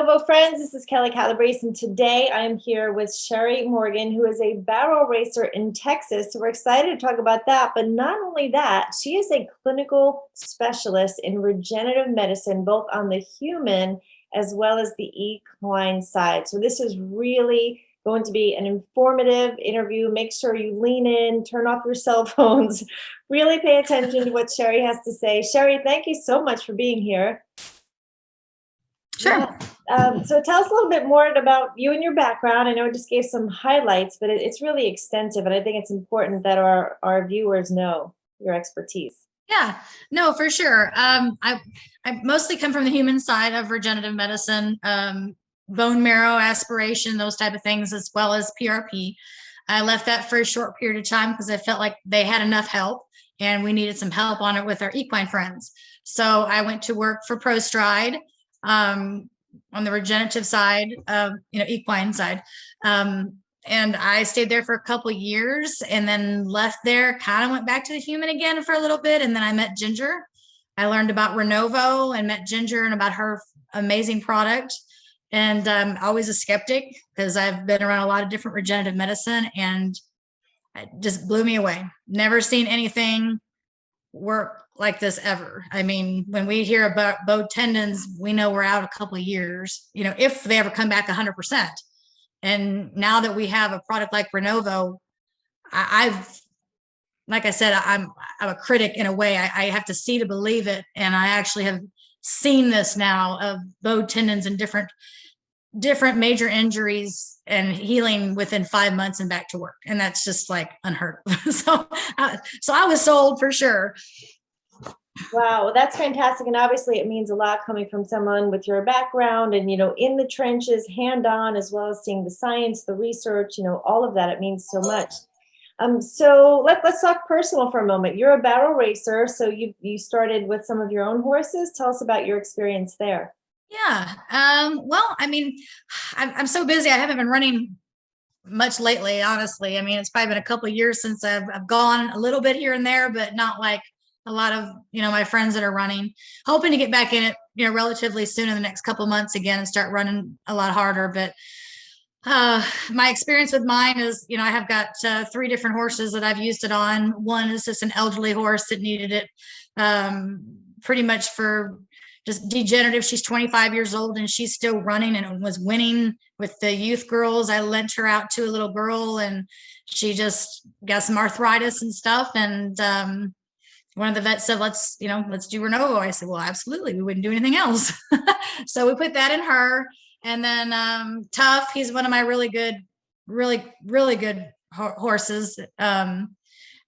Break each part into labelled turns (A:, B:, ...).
A: Renovo friends, this is Kelly Calabrese, and today I am here with Cheri Morgan, who is a barrel racer in Texas. So we're excited to talk about that, but not only that, she is a clinical specialist in regenerative medicine, both on the human as well as the equine side. So this is really going to be an informative interview. Make sure you lean in, turn off your cell phones, really pay attention to what Cheri has to say. Cheri, thank you so much for being here.
B: Sure.
A: So tell us a little bit more about you and your background. I know I just gave some highlights, but it's really extensive, and I think it's important that our viewers know your expertise.
B: Yeah, no, for sure. I mostly come from the human side of regenerative medicine, bone marrow aspiration, those type of things, as well as PRP. I left that for a short period of time because I felt like they had enough help and we needed some help on it with our equine friends. So I went to work for ProStride, on the regenerative side of, equine side. And I stayed there for a couple of years and then left there, kind of went back to the human again for a little bit. And then I met Ginger. I learned about Renovo and met Ginger and about her amazing product. And always a skeptic because I've been around a lot of different regenerative medicine, and it just blew me away. Never seen anything work like this ever. I mean, when we hear about bone tendons, we know we're out a couple of years, if they ever come back 100%. And now that we have a product like Renovo, like I said, I'm a critic in a way. I have to see to believe it. And I actually have seen this now of bone tendons and different major injuries and healing within 5 months and back to work. And that's just like unheard of. So I was sold for sure.
A: Wow, well, that's fantastic. And obviously it means a lot coming from someone with your background and, in the trenches, hand-on, as well as seeing the science, the research, all of that. It means so much. So let's talk personal for a moment. You're a barrel racer, so you started with some of your own horses. Tell us about your experience there.
B: Yeah. Well, I mean, I'm so busy. I haven't been running much lately, honestly. I mean, it's probably been a couple of years since I've gone a little bit here and there, but not like a lot of, my friends that are running. Hoping to get back in it, relatively soon in the next couple of months again and start running a lot harder. But my experience with mine is, I have got 3 different horses that I've used it on. One is just an elderly horse that needed it pretty much for just degenerative. She's 25 years old and she's still running and was winning with the youth girls. I lent her out to a little girl and she just got some arthritis and stuff. And one of the vets said, let's do Renovo. I said, well, absolutely. We wouldn't do anything else. So we put that in her. And then Tough, he's one of my really good horses.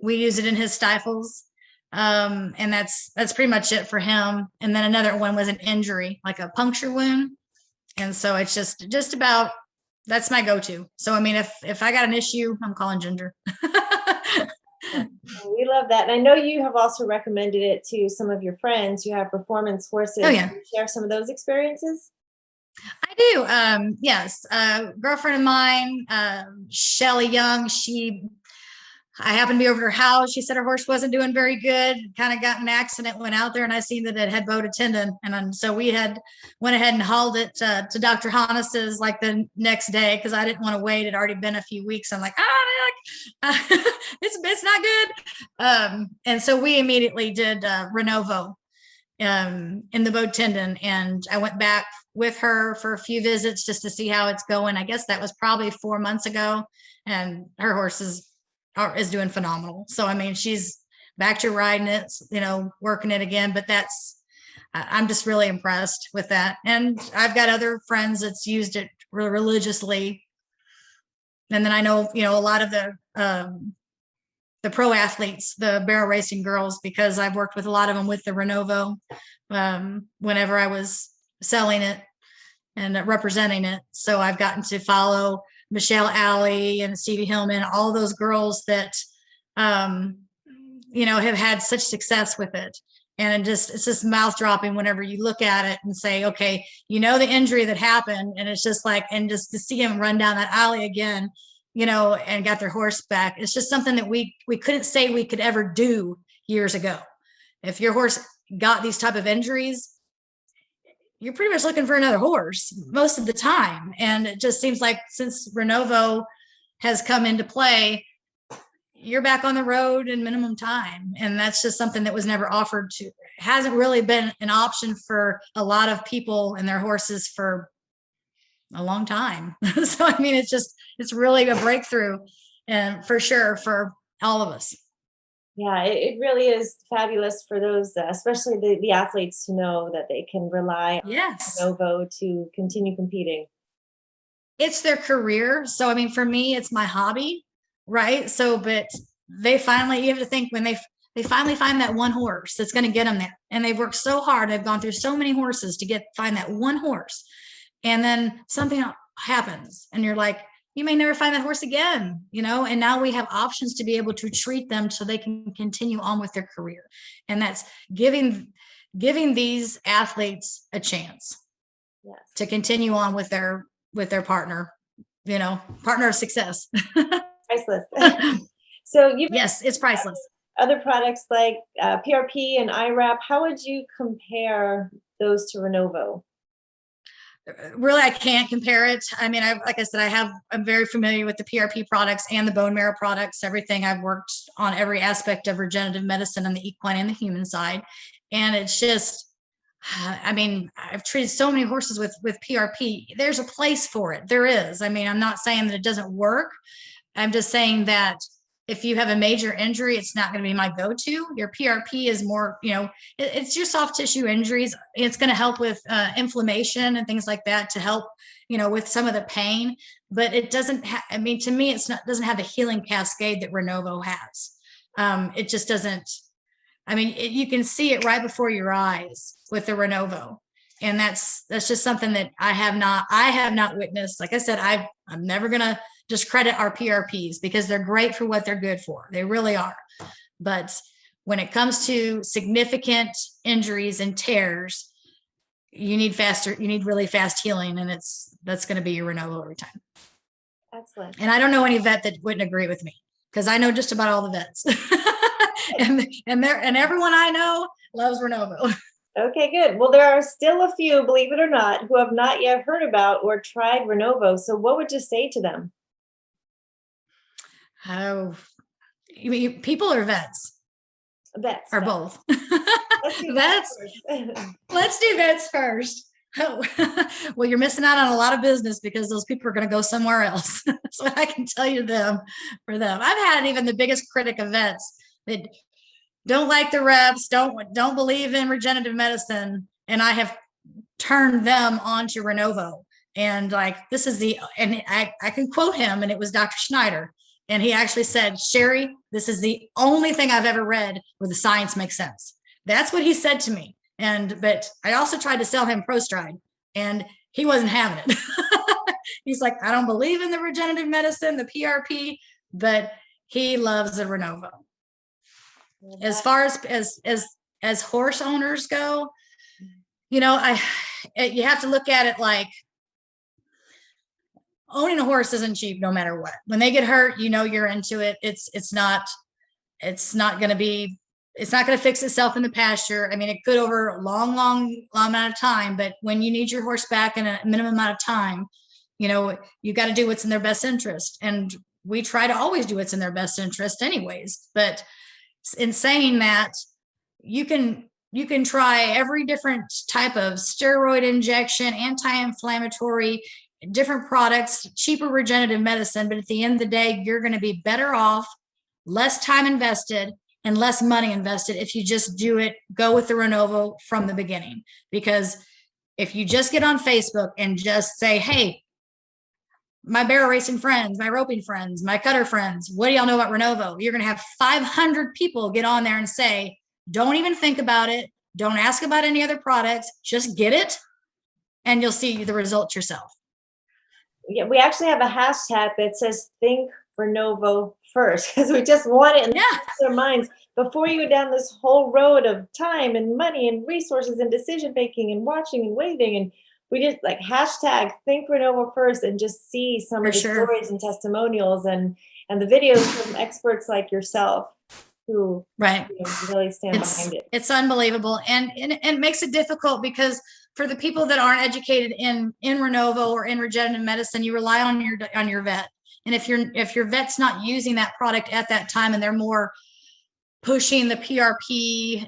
B: We use it in his stifles. And that's pretty much it for him. And then another one was an injury, like a puncture wound. And so it's just about, that's my go-to. So, I mean, if I got an issue, I'm calling Ginger.
A: We love that. And I know you have also recommended it to some of your friends who have performance horses.
B: Oh, yeah.
A: Can you share some of those experiences?
B: I do. Yes. Girlfriend of mine, Shelly Young, I happened to be over to her house. She said her horse wasn't doing very good, kind of got in an accident, went out there, and I seen that it had bowed a tendon. And so we went ahead and hauled it to Dr. Hannes's like the next day because I didn't want to wait. It had already been a few weeks. I'm like, it's not good. And so we immediately did Renovo in the bowed tendon. And I went back with her for a few visits just to see how it's going. I guess that was probably 4 months ago. And her horse is doing phenomenal. So, I mean, she's back to riding it, working it again, but I'm just really impressed with that. And I've got other friends that's used it religiously. And then I know, a lot of the pro athletes, the barrel racing girls, because I've worked with a lot of them with the Renovo whenever I was selling it and representing it. So I've gotten to follow Michelle Alley and Stevie Hillman, all those girls that, have had such success with it. And it's just mouth dropping whenever you look at it and say, okay, the injury that happened. And it's just like, and just to see them run down that alley again, and got their horse back. It's just something that we couldn't say we could ever do years ago. If your horse got these type of injuries, you're pretty much looking for another horse most of the time. And it just seems like since Renovo has come into play, you're back on the road in minimum time. And that's just something that was never offered to, hasn't really been an option for a lot of people and their horses for a long time. So, I mean, it's really a breakthrough, and for sure for all of us.
A: Yeah, it really is fabulous for those, especially the athletes, to know that they can rely on
B: Yes.
A: Renovo to continue competing.
B: It's their career. So, I mean, for me, it's my hobby, right? So, but you have to think when they finally find that one horse that's going to get them there. And they've worked so hard. They've gone through so many horses to find that one horse. And then something happens and you're like, you may never find that horse again, and now we have options to be able to treat them so they can continue on with their career. And that's giving these athletes a chance to continue on with their partner, partner of success.
A: Priceless. So
B: yes, it's priceless.
A: Other products like PRP and IRAP, how would you compare those to Renovo?
B: Really, I can't compare it. I mean, like I said, I'm very familiar with the PRP products and the bone marrow products, everything. I've worked on every aspect of regenerative medicine on the equine and the human side. And it's just, I mean, I've treated so many horses with PRP. There's a place for it. There is. I mean, I'm not saying that it doesn't work. I'm just saying that if you have a major injury, it's not going to be my go-to. Your PRP is more, it's your soft tissue injuries. It's going to help with inflammation and things like that to help, with some of the pain. But it doesn't. I mean, to me, doesn't have the healing cascade that Renovo has. It just doesn't. I mean, you can see it right before your eyes with the Renovo, and that's just something that I have not witnessed. Like I said, I'm never gonna discredit our PRPs because they're great for what they're good for. They really are. But when it comes to significant injuries and tears, you need really fast healing, and that's going to be your Renovo every time.
A: Excellent.
B: And I don't know any vet that wouldn't agree with me because I know just about all the vets. and everyone I know loves Renovo.
A: Okay, good. Well, there are still a few, believe it or not, who have not yet heard about or tried Renovo. So what would you say to them?
B: Oh, you mean people or vets?
A: Vets.
B: Or both?
A: Let's do
B: vets. Let's do vets first. Oh, well, you're missing out on a lot of business because those people are going to go somewhere else. So I can tell you for them. I've had even the biggest critic of vets that don't like the reps, don't believe in regenerative medicine, and I have turned them on to Renovo. And like, and I can quote him, and it was Dr. Schneider. And he actually said, Cheri, this is the only thing I've ever read where the science makes sense. That's what he said to me. But I also tried to sell him ProStride, and he wasn't having it. He's like, I don't believe in the regenerative medicine, the PRP, but he loves the Renovo. As far as horse owners go, you have to look at it like owning a horse isn't cheap no matter what. When they get hurt, you're into it. It's not going to fix itself in the pasture. I mean, it could over a long amount of time, but when you need your horse back in a minimum amount of time, you got to do what's in their best interest. And we try to always do what's in their best interest anyways. But in saying that, you can try every different type of steroid injection, anti-inflammatory, different products, cheaper regenerative medicine. But at the end of the day, you're going to be better off, less time invested and less money invested if you just go with the Renovo from the beginning. Because if you just get on Facebook and just say, hey, my barrel racing friends, my roping friends, my cutter friends, what do y'all know about Renovo? You're going to have 500 people get on there and say, don't even think about it. Don't ask about any other products. Just get it, and you'll see the results yourself.
A: Yeah, we actually have a hashtag that says "Think Renovo First" because we just want it in their minds before you go down this whole road of time and money and resources and decision making and watching and waiting. And we just like hashtag "Think Renovo First" and just see some of the stories and testimonials and the videos from experts like yourself who really stand behind it.
B: It's unbelievable, and it makes it difficult because for the people that aren't educated in Renovo or in regenerative medicine, you rely on your vet. And if your vet's not using that product at that time and they're more pushing the PRP,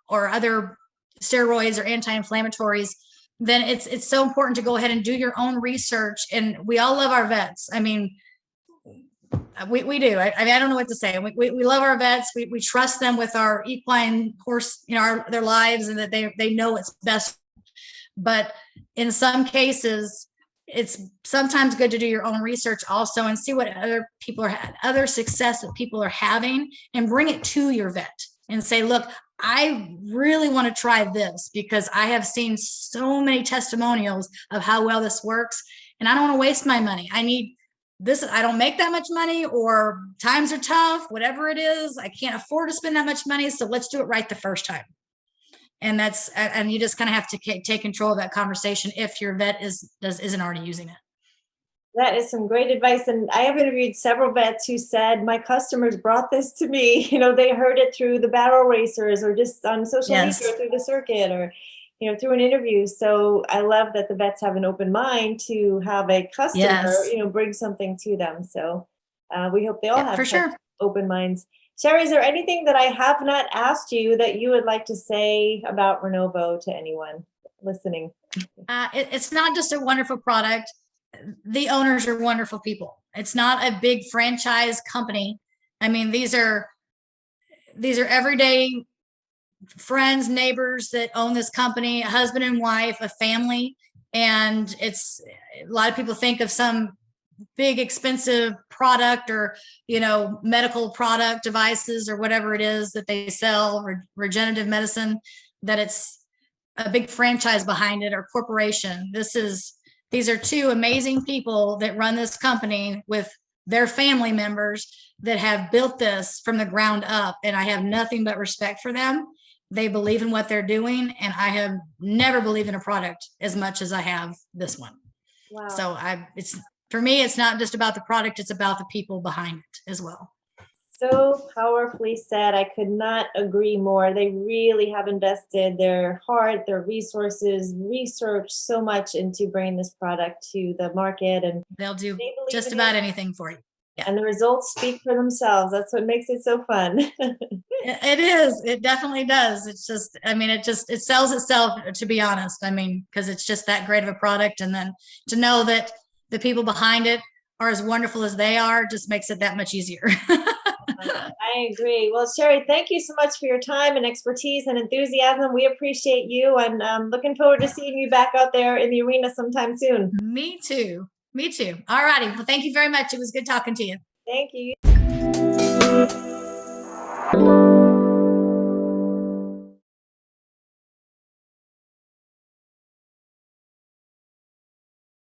B: or other steroids or anti-inflammatories, then it's so important to go ahead and do your own research. And we all love our vets. I mean, we do. I don't know what to say. We love our vets. We trust them with our equine horse, their lives, and that they know what's best. But in some cases, it's sometimes good to do your own research also and see what other success that people are having, and bring it to your vet and say, look, I really want to try this because I have seen so many testimonials of how well this works, and I don't want to waste my money. I need this. I don't make that much money, or times are tough, whatever it is. I can't afford to spend that much money. So let's do it right the first time. And you just kind of have to take control of that conversation if your vet isn't already using it.
A: That is some great advice. And I have interviewed several vets who said, my customers brought this to me. They heard it through the barrel racers or just on social media or through the circuit or, through an interview. So I love that the vets have an open mind to have a customer, bring something to them. So we hope they all have such open minds. Cheri, is there anything that I have not asked you that you would like to say about Renovo to anyone listening?
B: It's not just a wonderful product. The owners are wonderful people. It's not a big franchise company. I mean, these are everyday friends, neighbors that own this company, a husband and wife, a family. And it's a lot of people think of some big expensive product or medical product devices or whatever it is that they sell, regenerative medicine, that it's a big franchise behind it or corporation. These are two amazing people that run this company with their family members that have built this from the ground up, and I have nothing but respect for them. They believe in what they're doing, and I have never believed in a product as much as I have this one.
A: Wow.
B: So for me, it's not just about the product, it's about the people behind it as well.
A: So powerfully said. I could not agree more. They really have invested their heart, their resources, research so much into bringing this product to the market, and
B: they'll do just about anything for you.
A: Yeah. And the results speak for themselves. That's what makes it so fun.
B: It is. It definitely does. It's just, it sells itself, to be honest. Because it's just that great of a product. And then to know that the people behind it are as wonderful as they are just makes it that much easier.
A: I agree. Well, Cheri, thank you so much for your time and expertise and enthusiasm. We appreciate you, and looking forward to seeing you back out there in the arena sometime soon.
B: Me too. All righty. Well, thank you very much. It was good talking to you.
A: Thank you.